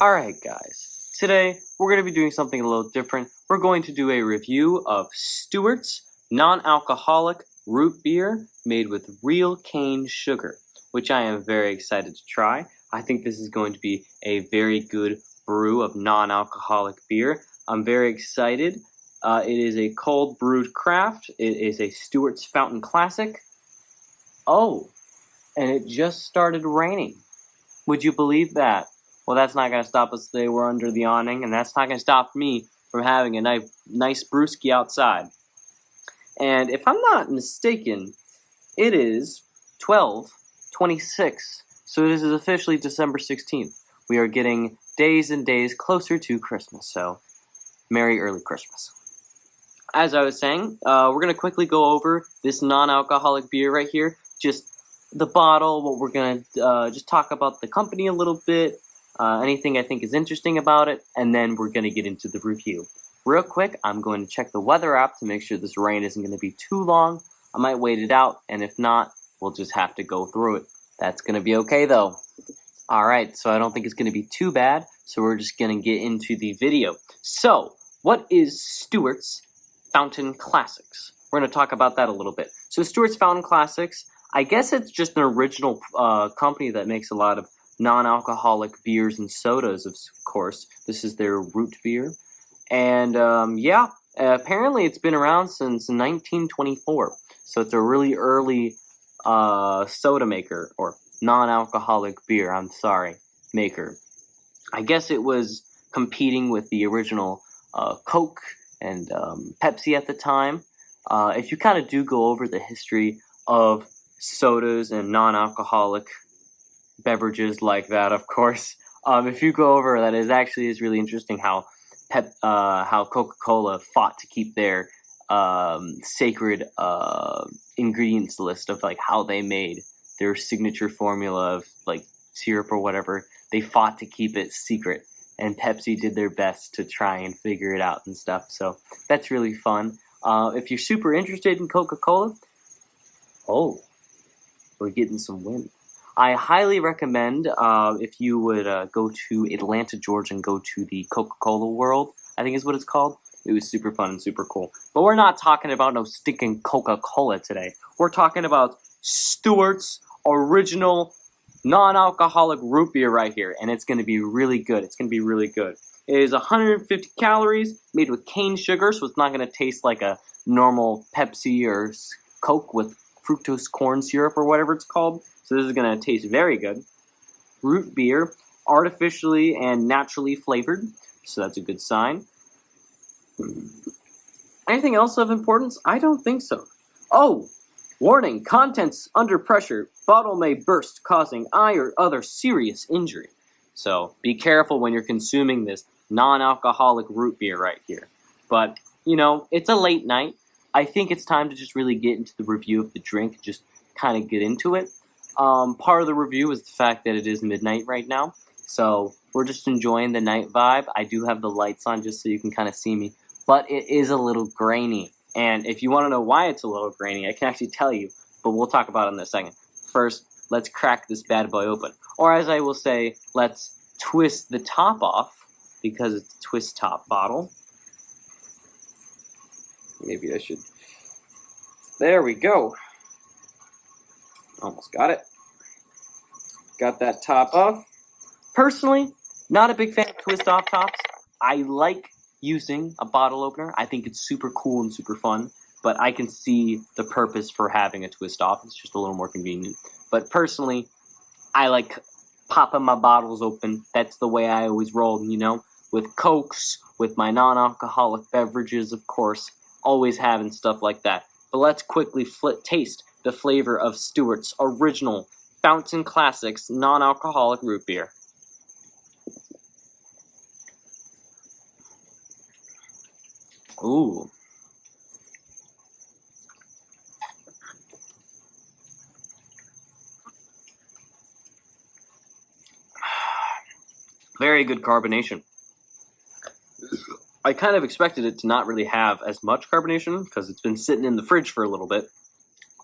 Alright guys, today we're going to be doing something a little different. We're going to do a review of Stewart's non-alcoholic root beer made with real cane sugar, which I am very excited to try. I think this is going to be a very good brew of non-alcoholic beer. I'm very excited. It is a cold brewed craft. It is a Stewart's Fountain Classic. Oh, and it just started raining. Would you believe that? Well, that's not going to stop us today. We're under the awning, and that's not going to stop me from having a nice brewski outside. And if I'm not mistaken, it is 12/26, so this is officially December 16th. We are getting days and days closer to Christmas, so Merry Early Christmas. As I was saying, we're going to quickly go over this non-alcoholic beer right here. Just the bottle, what we're going to just talk about the company a little bit, anything I think is interesting about it, and then we're going to get into the review. Real quick, I'm going to check the weather app to make sure this rain isn't going to be too long. I might wait it out, and if not, we'll just have to go through it. That's going to be okay, though. Alright, so I don't think it's going to be too bad, so we're just going to get into the video. So, what is Stewart's Fountain Classics? We're going to talk about that a little bit. So, Stewart's Fountain Classics, I guess it's just an original company that makes a lot of non-alcoholic beers and sodas, of course. This is their root beer. And apparently it's been around since 1924. So it's a really early soda maker, or non-alcoholic beer, maker. I guess it was competing with the original Coke and Pepsi at the time. If you kind of do go over the history of sodas and non-alcoholic beverages like that, of course. If you go over that, is really interesting how Coca-Cola fought to keep their sacred ingredients list of like how they made their signature formula of like syrup or whatever. They fought to keep it secret, and Pepsi did their best to try and figure it out and stuff. So that's really fun. If you're super interested in Coca-Cola, we're getting some wind. I highly recommend if you would go to Atlanta, Georgia, and go to the Coca-Cola World, I think is what it's called. It was super fun and super cool. But we're not talking about no stinking Coca-Cola today. We're talking about Stewart's original non-alcoholic root beer right here, and it's going to be really good. It's going to be really good. It is 150 calories, made with cane sugar, so it's not going to taste like a normal Pepsi or Coke with fructose corn syrup or whatever it's called. So this is going to taste very good. Root beer, artificially and naturally flavored, so that's a good sign. Anything else of importance? I don't think so. Oh, warning, contents under pressure. Bottle may burst, causing eye or other serious injury. So be careful when you're consuming this non-alcoholic root beer right here. But, you know, it's a late night. I think it's time to just really get into the review of the drink, just kind of get into it. Part of the review is the fact that it is midnight right now, so we're just enjoying the night vibe. I do have the lights on just so you can kind of see me, but it is a little grainy, and if you want to know why it's a little grainy, I can actually tell you, but we'll talk about it in a second. First, let's crack this bad boy open, or as I will say, let's twist the top off, because it's a twist top bottle. Maybe I should. There we go. Almost got it. Got that top off. Personally, not a big fan of twist off tops. I like using a bottle opener. I think it's super cool and super fun, but I can see the purpose for having a twist off. It's just a little more convenient. But personally, I like popping my bottles open. That's the way I always roll, you know, with Cokes, with my non-alcoholic beverages, of course, always having stuff like that. But let's quickly taste the flavor of Stewart's original Fountain Classics non-alcoholic root beer. Ooh. Very good carbonation. I kind of expected it to not really have as much carbonation because it's been sitting in the fridge for a little bit,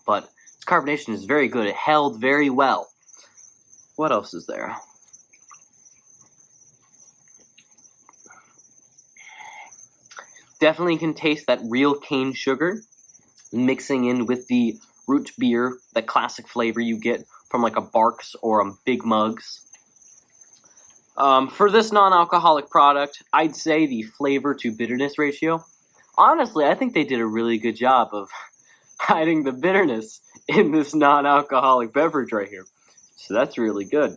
but its carbonation is very good. It held very well. What else is there? Definitely can taste that real cane sugar mixing in with the root beer, the classic flavor you get from like a Barks or a Big Mugs. For this non-alcoholic product, I'd say the flavor to bitterness ratio. Honestly, I think they did a really good job of hiding the bitterness in this non-alcoholic beverage right here. So that's really good.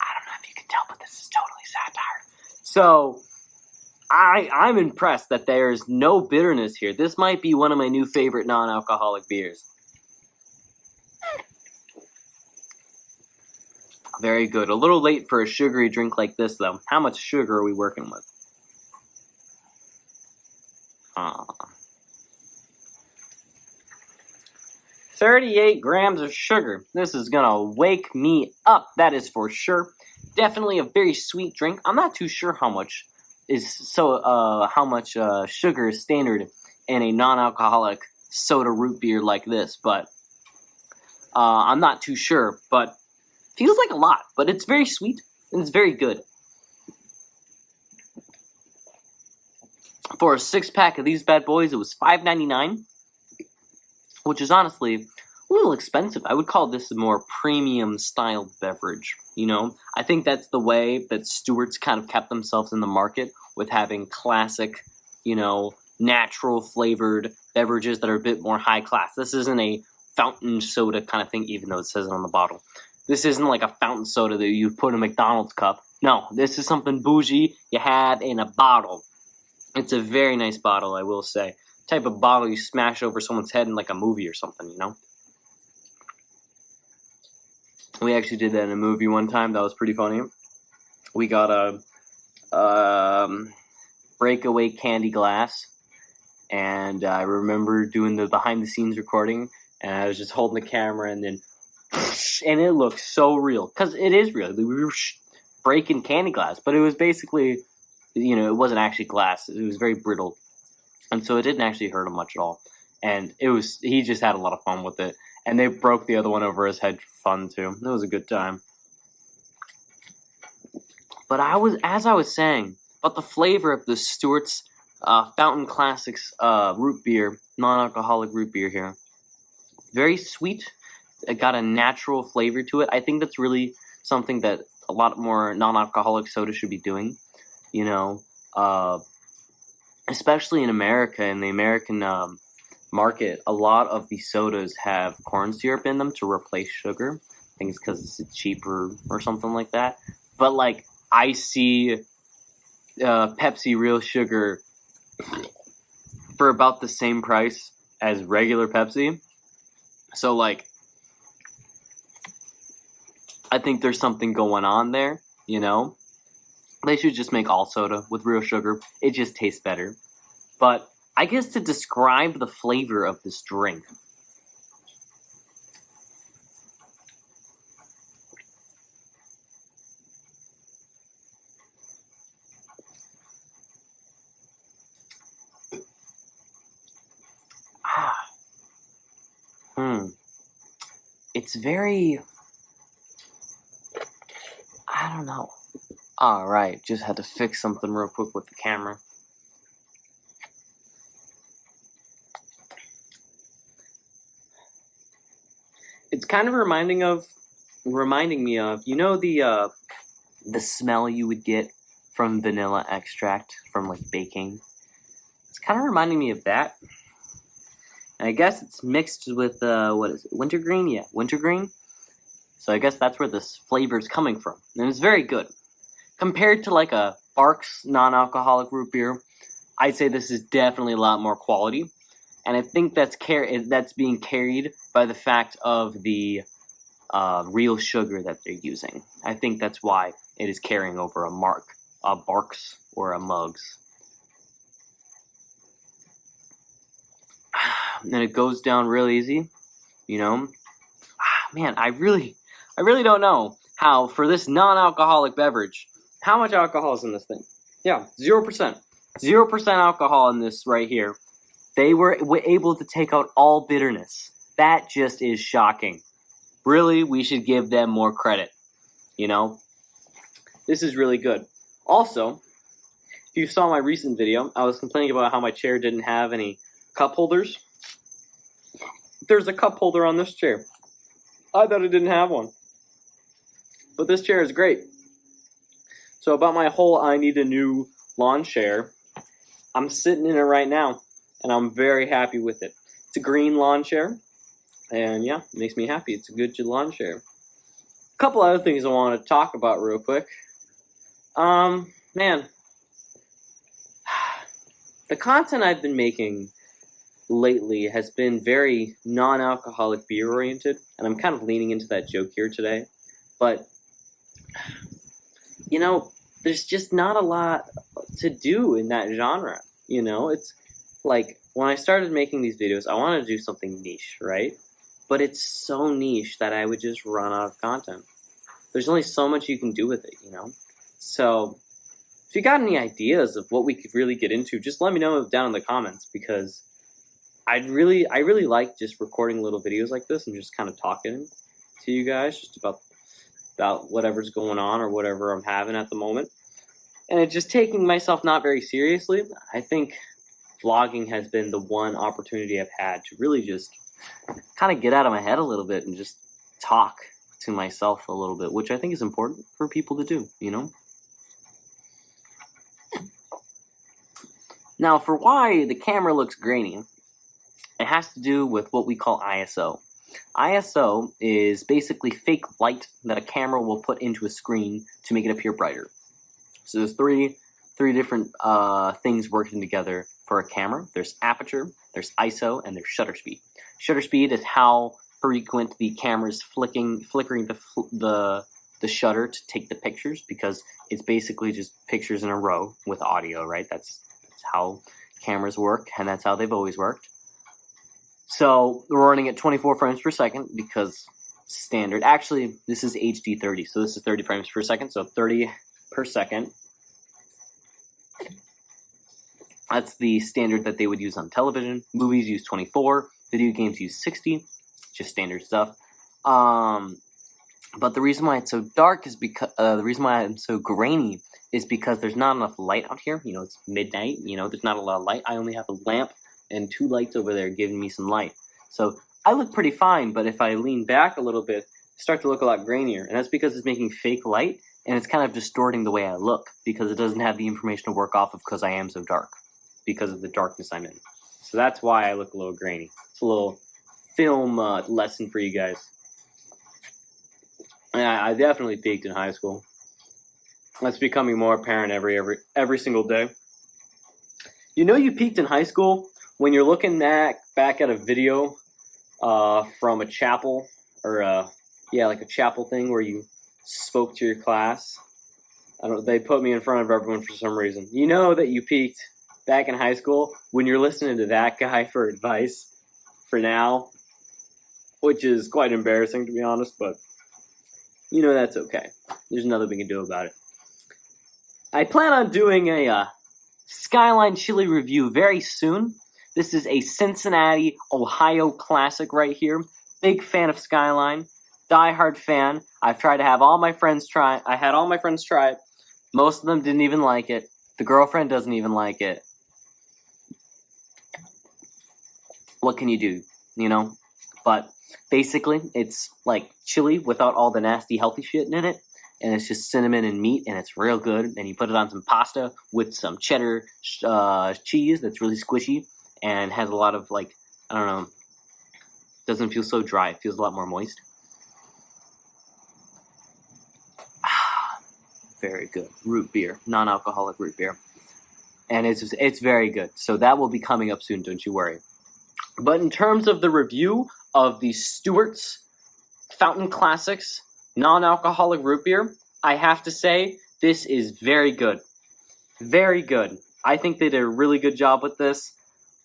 I don't know if you can tell, but this is totally satire. So I'm impressed that there's no bitterness here. This might be one of my new favorite non-alcoholic beers. Very good. A little late for a sugary drink like this, though. How much sugar are we working with? 38 grams of sugar. This is gonna wake me up, that is for sure. Definitely a very sweet drink. I'm not too sure how much sugar is standard in a non-alcoholic soda root beer like this, but I'm not too sure, but feels like a lot, but it's very sweet and it's very good. For a 6-pack of these bad boys, it was $5.99, which is honestly a little expensive. I would call this a more premium style beverage, you know? I think that's the way that Stewart's kind of kept themselves in the market, with having classic, you know, natural flavored beverages that are a bit more high class. This isn't a fountain soda kind of thing, even though it says it on the bottle. This isn't like a fountain soda that you put in a McDonald's cup. No, this is something bougie you have in a bottle. It's a very nice bottle, I will say. Type of bottle you smash over someone's head in like a movie or something, you know? We actually did that in a movie one time. That was pretty funny. We got a breakaway candy glass, and I remember doing the behind-the-scenes recording, and I was just holding the camera, and then, and it looked so real, because it is real. We were breaking candy glass, but it was basically, you know, it wasn't actually glass. It was very brittle, and so it didn't actually hurt him much at all. And he just had a lot of fun with it, and they broke the other one over his head for fun too. It was a good time. But as I was saying about the flavor of the Stewart's Fountain Classics root beer, non-alcoholic root beer here. Very sweet. It got a natural flavor to it. I think that's really something that a lot more non-alcoholic soda should be doing. You know, especially in America, in the American market, a lot of the sodas have corn syrup in them to replace sugar. I think it's because it's cheaper or something like that. But like, I see Pepsi Real Sugar for about the same price as regular Pepsi. So like, I think there's something going on there, you know? They should just make all soda with real sugar. It just tastes better. But I guess to describe the flavor of this drink, it's very, I don't know. Alright, just had to fix something real quick with the camera. It's kind of reminding me of, you know, the smell you would get from vanilla extract from like baking. It's kind of reminding me of that. And I guess it's mixed with what is it? Wintergreen? Yeah, wintergreen. So I guess that's where this flavor is coming from, and it's very good. Compared to like a Barks non-alcoholic root beer, I'd say this is definitely a lot more quality. And I think that's being carried by the fact of the real sugar that they're using. I think that's why it is carrying over a Barks or a Mugs. And it goes down real easy, you know. Man, I really don't know how, for this non-alcoholic beverage, how much alcohol is in this thing. Yeah, 0%. 0% alcohol in this right here. They were able to take out all bitterness. That just is shocking. Really, we should give them more credit. You know? This is really good. Also, If you saw my recent video, I was complaining about how my chair didn't have any cup holders. There's a cup holder on this chair. I thought it didn't have one. But this chair is great. So about my whole I need a new lawn chair, I'm sitting in it right now, and I'm very happy with it. It's a green lawn chair, and yeah, it makes me happy. It's a good lawn chair. A couple other things I want to talk about real quick. Man, the content I've been making lately has been very non-alcoholic beer oriented, and I'm kind of leaning into that joke here today. But, you know, there's just not a lot to do in that genre. You know, it's like when I started making these videos, I wanted to do something niche, right? But it's so niche that I would just run out of content. There's only so much you can do with it, you know? So if you got any ideas of what we could really get into, just let me know down in the comments, because I really like just recording little videos like this and just kind of talking to you guys just about whatever's going on or whatever I'm having at the moment. And it's just taking myself not very seriously. I think vlogging has been the one opportunity I've had to really just kind of get out of my head a little bit and just talk to myself a little bit, which I think is important for people to do, you know? Now, for why the camera looks grainy, it has to do with what we call ISO. ISO is basically fake light that a camera will put into a screen to make it appear brighter. So there's three different things working together for a camera. There's aperture, there's ISO, and there's shutter speed. Shutter speed is how frequent the camera is flickering the shutter to take the pictures, because it's basically just pictures in a row with audio, right? That's how cameras work, and that's how they've always worked. So we're running at 24 frames per second because standard. Actually, this is HD 30, so this is 30 frames per second, so 30 per second. That's the standard that they would use on television. Movies use 24, video games use 60, just standard stuff. But the reason why it's so dark is because the reason why I'm so grainy is because there's not enough light out here. You know, it's midnight. You know, there's not a lot of light. I only have a lamp and 2 lights over there giving me some light. So I look pretty fine, but if I lean back a little bit, I start to look a lot grainier. And that's because it's making fake light, and it's kind of distorting the way I look, because it doesn't have the information to work off of, because I am so dark, because of the darkness I'm in. So that's why I look a little grainy. It's a little film lesson for you guys. And I definitely peaked in high school. That's becoming more apparent every single day. You know you peaked in high school when you're looking back at a video from a chapel, or like a chapel thing where you spoke to your class. They put me in front of everyone for some reason. You know that you peaked back in high school when you're listening to that guy for advice for now, which is quite embarrassing, to be honest, but you know that's okay. There's nothing we can do about it. I plan on doing a Skyline chili review very soon. This is a Cincinnati, Ohio classic right here. Big fan of Skyline. Die-hard fan. I've tried to have all my friends try it. I had all my friends try it. Most of them didn't even like it. The girlfriend doesn't even like it. What can you do, you know? But basically, it's like chili without all the nasty healthy shit in it. And it's just cinnamon and meat, and it's real good. And you put it on some pasta with some cheddar cheese that's really squishy and has a lot of, like, I don't know, doesn't feel so dry. It feels a lot more moist. Very good. Root beer, non-alcoholic root beer. And it's very good. So that will be coming up soon, don't you worry. But in terms of the review of the Stewart's Fountain Classics non-alcoholic root beer, I have to say this is very good. Very good. I think they did a really good job with this.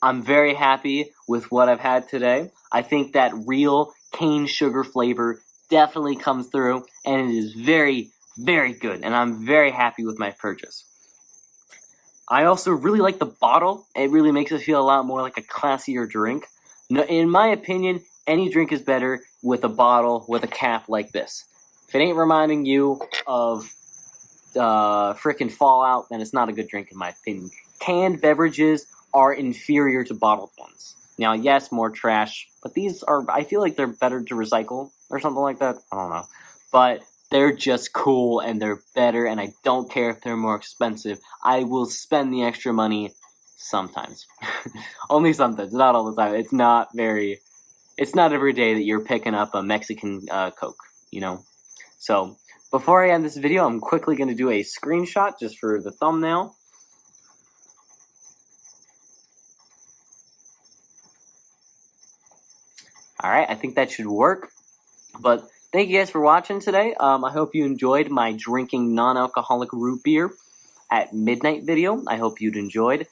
I'm very happy with what I've had today. I think that real cane sugar flavor definitely comes through, and it is very, very good, and I'm very happy with my purchase. I also really like the bottle. It really makes it feel a lot more like a classier drink. In my opinion, any drink is better with a bottle with a cap like this. If it ain't reminding you of frickin' Fallout, then it's not a good drink in my opinion. Canned beverages are inferior to bottled ones. Now, yes, more trash, but these are, I feel like they're better to recycle or something like that. I don't know. But they're just cool and they're better, and I don't care if they're more expensive. I will spend the extra money sometimes. Only sometimes, not all the time. It's not every day that you're picking up a Mexican Coke, you know? So, before I end this video, I'm quickly going to do a screenshot just for the thumbnail. Alright, I think that should work. But thank you guys for watching today. I hope you enjoyed my drinking non-alcoholic root beer at midnight video. I hope you'd enjoyed.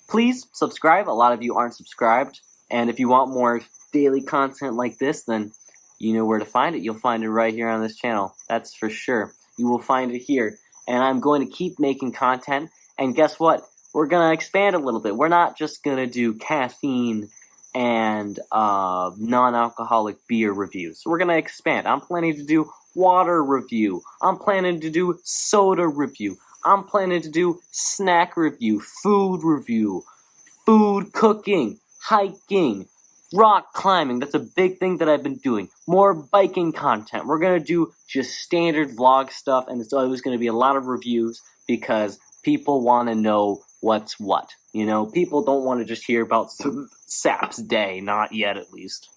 Please subscribe. A lot of you aren't subscribed. And if you want more daily content like this, then you know where to find it. You'll find it right here on this channel. That's for sure. You will find it here. And I'm going to keep making content. And guess what? We're going to expand a little bit. We're not just going to do caffeine and non-alcoholic beer reviews. We're going to expand. I'm planning to do water review. I'm planning to do soda review. I'm planning to do snack review, food review, food cooking, hiking, rock climbing. That's a big thing that I've been doing. More biking content. We're going to do just standard vlog stuff, and it's always going to be a lot of reviews because people want to know what's what. You know, people don't want to just hear about Sap's day, not yet at least.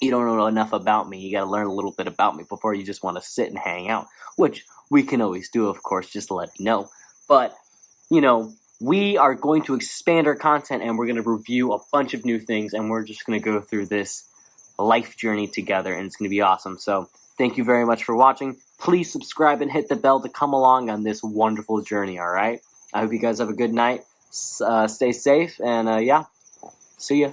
You don't know enough about me. You got to learn a little bit about me before you just want to sit and hang out, which we can always do, of course, just to let you know. But, you know, we are going to expand our content and we're going to review a bunch of new things, and we're just going to go through this life journey together, and it's going to be awesome. So thank you very much for watching. Please subscribe and hit the bell to come along on this wonderful journey, all right? I hope you guys have a good night. Stay safe, and yeah, see ya.